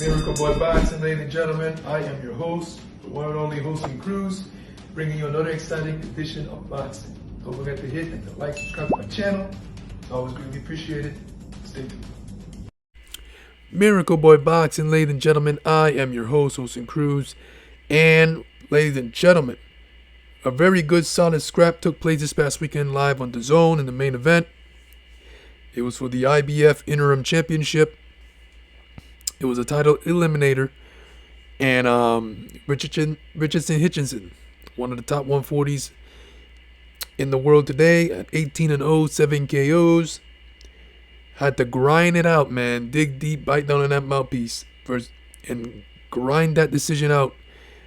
Miracle Boy Boxing, ladies and gentlemen. I am your host, the one and only hosting Cruz, bringing you another exciting edition of boxing. Don't forget to hit and to like, subscribe to my channel. It's always greatly appreciated. Stay tuned. Miracle Boy Boxing, ladies and gentlemen. I am your host, hosting Cruz, and ladies and gentlemen, a very good solid scrap took place this past weekend live on DAZN in the main event. It was for the IBF Interim Championship. It was a title eliminator, and Richardson Hitchins, one of the top 140s in the world today, at 18-0, 7 KOs, had to grind it out, man. Dig deep, bite down on that mouthpiece first, and grind that decision out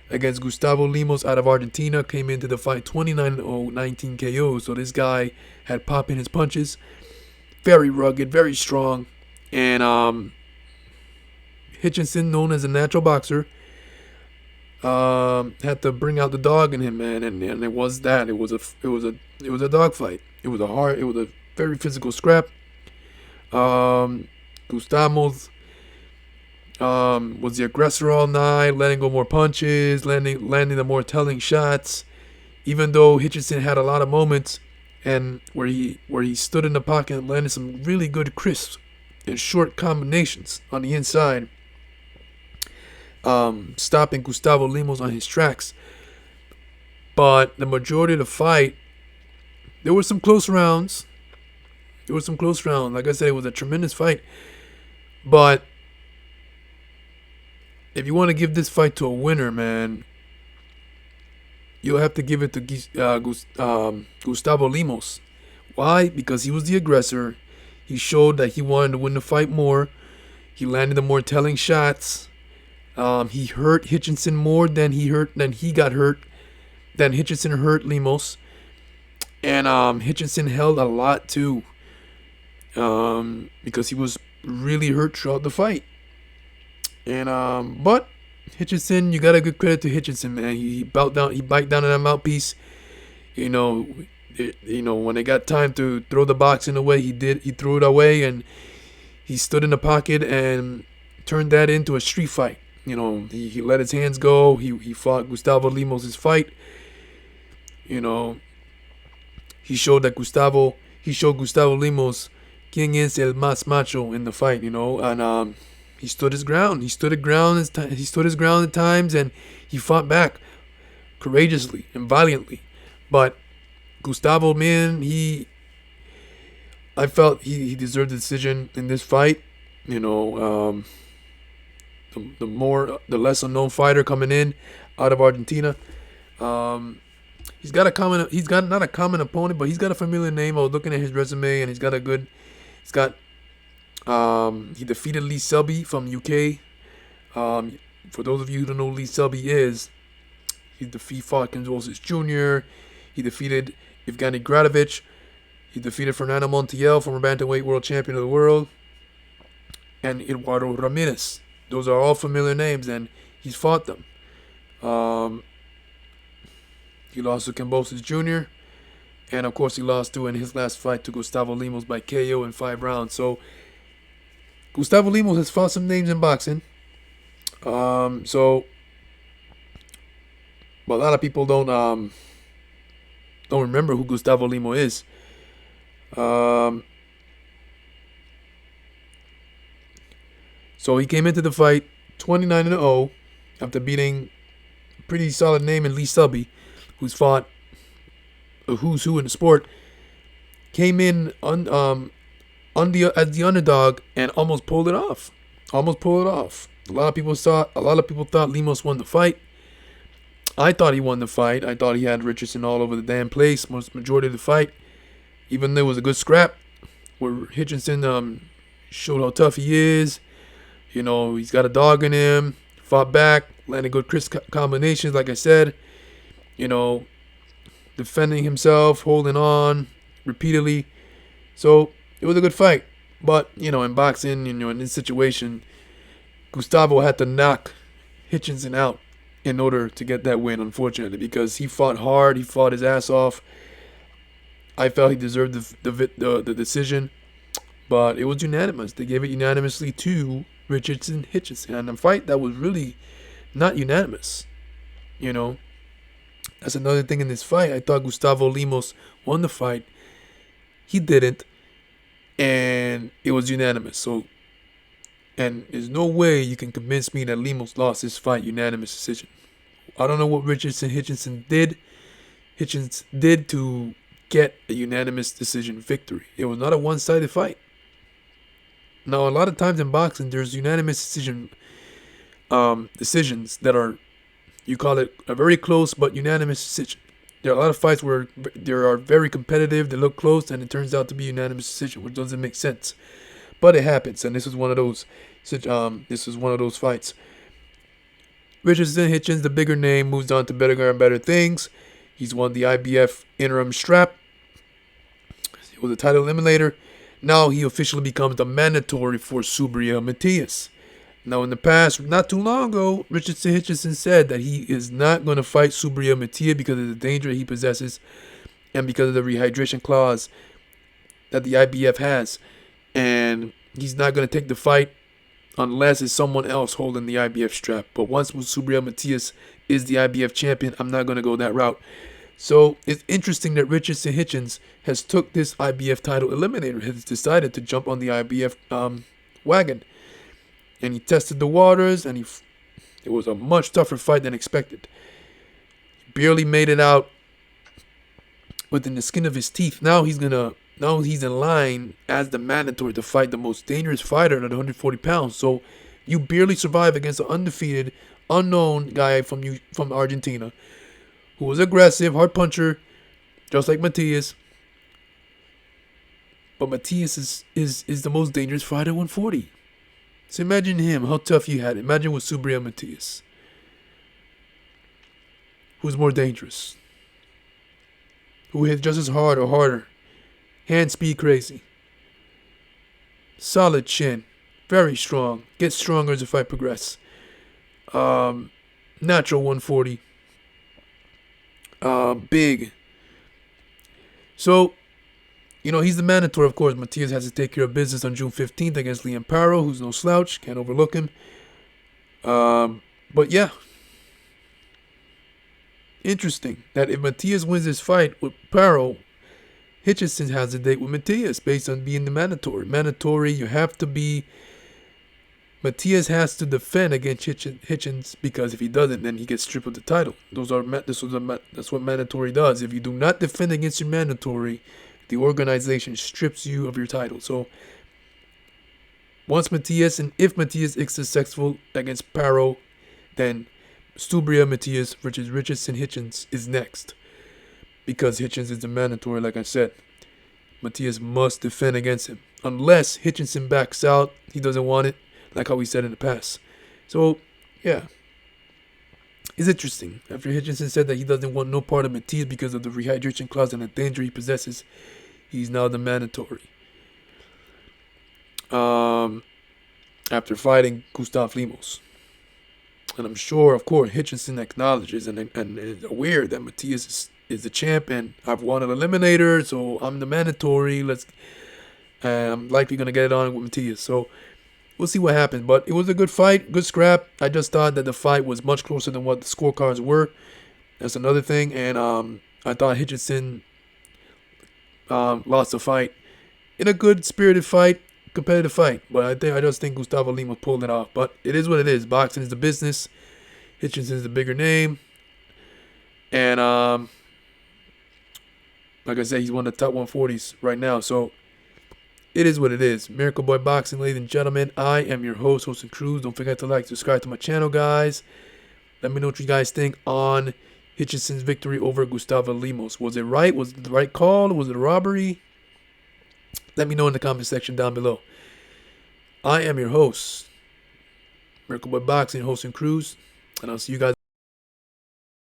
against Gustavo Lemos out of Argentina. Came into the fight 29-0, 19 KOs. So this guy had pop in his punches. Very rugged, very strong, and Hitchison, known as a natural boxer, had to bring out the dog in him, man, and it was that. It was a dog fight. It was a very physical scrap. Gustavo was the aggressor all night, letting go more punches, landing the more telling shots. Even though Hitchison had a lot of moments, and where he stood in the pocket and landed some really good crisp and short combinations on the inside, stopping Gustavo Lemos on his tracks. But the majority of the fight, there were some close rounds. Like I said, it was a tremendous fight. But if you want to give this fight to a winner, man, you'll have to give it to Gustavo Lemos. Why? Because he was the aggressor. He showed that he wanted to win the fight more. He landed the more telling shots. He hurt Hitchison more than Hitchison hurt Lemos. And Hitchison held a lot too, because he was really hurt throughout the fight. And but Hitchison, you gotta give credit to Hitchison, man. He bite down on that mouthpiece. You know, when they got time to throw the boxing away, he did. He threw it away, and he stood in the pocket and turned that into a street fight. You know, he let his hands go. He fought Gustavo Lemos' fight. You know, he showed Gustavo Lemos quién es el más macho in the fight. You know, and he stood his ground. He stood his ground at times, and he fought back courageously and valiantly. But Gustavo, man, I felt he deserved the decision in this fight. You know, the lesser known fighter coming in out of Argentina. He's got not a common opponent, but he's got a familiar name. I was looking at his resume, and he defeated Lee Selby from UK. For those of you who don't know who Lee Selby is, he fought Gonzalez Jr. He defeated Evgeny Gradovich. He defeated Fernando Montiel, former bantamweight world champion of the world, and Eduardo Ramirez. Those are all familiar names, and he's fought them. He lost to Gonzalez Jr., and of course he lost in his last fight to Gustavo Lemos by KO in 5 rounds. So Gustavo Lemos has fought some names in boxing. But a lot of people don't remember who Gustavo Lemos is. So he came into the fight 29-0 after beating a pretty solid name in Lee Selby, who's fought a who's who in the sport. Came in as the underdog and almost pulled it off. A lot of people thought Lemos won the fight. I thought he won the fight. I thought he had Richardson all over the damn place majority of the fight. Even though it was a good scrap where Hitchison showed how tough he is. You know, he's got a dog in him. Fought back, landed good crisp combinations, like I said. You know, defending himself, holding on repeatedly. So it was a good fight. But, you know, in boxing, you know, in this situation, Gustavo had to knock Hitchison out in order to get that win, unfortunately, because he fought hard. He fought his ass off. I felt he deserved the decision, but it was unanimous. They gave it unanimously to Richardson Hitchins. And a fight that was really not unanimous. You know, that's another thing in this fight. I thought Gustavo Lemos won the fight. He didn't. And it was unanimous. So, and there's no way you can convince me that Lemos lost this fight unanimous decision. I don't know what Hitchins did to get a unanimous decision victory. It was not a one-sided fight. Now, a lot of times in boxing, there's unanimous decisions that are, you call it a very close but unanimous decision. There are a lot of fights where they are very competitive, they look close, and it turns out to be a unanimous decision, which doesn't make sense. But it happens, and this is one of those. Fights. Richardson Hitchins, the bigger name, moves on to bigger and better things. He's won the IBF interim strap. He was a title eliminator. Now he officially becomes the mandatory for Subriel Matias. Now, in the past, not too long ago, Richardson Hitchins said that he is not going to fight Subriel Matias because of the danger he possesses and because of the rehydration clause that the IBF has. And he's not going to take the fight unless it's someone else holding the IBF strap. But once Subriel Matias is the IBF champion, I'm not going to go that route. So it's interesting that Richardson Hitchins has took this IBF title eliminator, has decided to jump on the IBF wagon. And he tested the waters, and it was a much tougher fight than expected. He barely made it out within the skin of his teeth. Now he's in line as the mandatory to fight the most dangerous fighter at 140 pounds. So you barely survive against an undefeated, unknown guy from Argentina, who was aggressive, hard puncher, just like Matias. But Matias is the most dangerous fighter at 140. So imagine him, how tough you had. Imagine with Subriel Matias. Who's more dangerous? Who hits just as hard or harder? Hand speed crazy. Solid chin. Very strong. Gets stronger as the fight progresses. Natural 140. Big. So, he's the mandatory, of course. Matias has to take care of business on June 15th against Liam Paro, who's no slouch. Can't overlook him. But yeah. Interesting that if Matias wins this fight with Paro, Hitchison has a date with Matias based on being the mandatory. Mandatory, you have to be. Matias has to defend against Hitchins because if he doesn't, then he gets stripped of the title. That's what mandatory does. If you do not defend against your mandatory, the organization strips you of your title. So if Matias is successful against Paro, then Subriel Matias versus Richardson Hitchins is next. Because Hitchins is the mandatory, like I said. Matias must defend against him. Unless Hitchinson backs out, he doesn't want it, like how we said in the past. So, yeah. It's interesting. After Hitchinson said that he doesn't want no part of Matias because of the rehydration clause and the danger he possesses, he's now the mandatory. After fighting Gustavo Lemos. And I'm sure, of course, Hitchinson acknowledges and is aware that Matias is the champ and I've won an eliminator, so I'm the mandatory. I'm likely going to get it on with Matias. So we'll see what happens. But it was a good fight, good scrap. I just thought that the fight was much closer than what the scorecards were. That's another thing. And I thought Hitchinson lost the fight in a good spirited fight, competitive fight. But I just think Gustavo Lemos pulled it off. But it is what it is. Boxing is the business. Hitchinson is the bigger name. And like I said, he's one of the top 140s right now. So it is what it is. Miracle Boy Boxing, ladies and gentlemen. I am your host, Hosting Cruz. Don't forget to like, subscribe to my channel, guys. Let me know what you guys think on Hitchinson's victory over Gustavo Lemos. Was it right? Was it the right call? Was it a robbery? Let me know in the comment section down below. I am your host, Miracle Boy Boxing, Hosting Cruz. And I'll see you guys.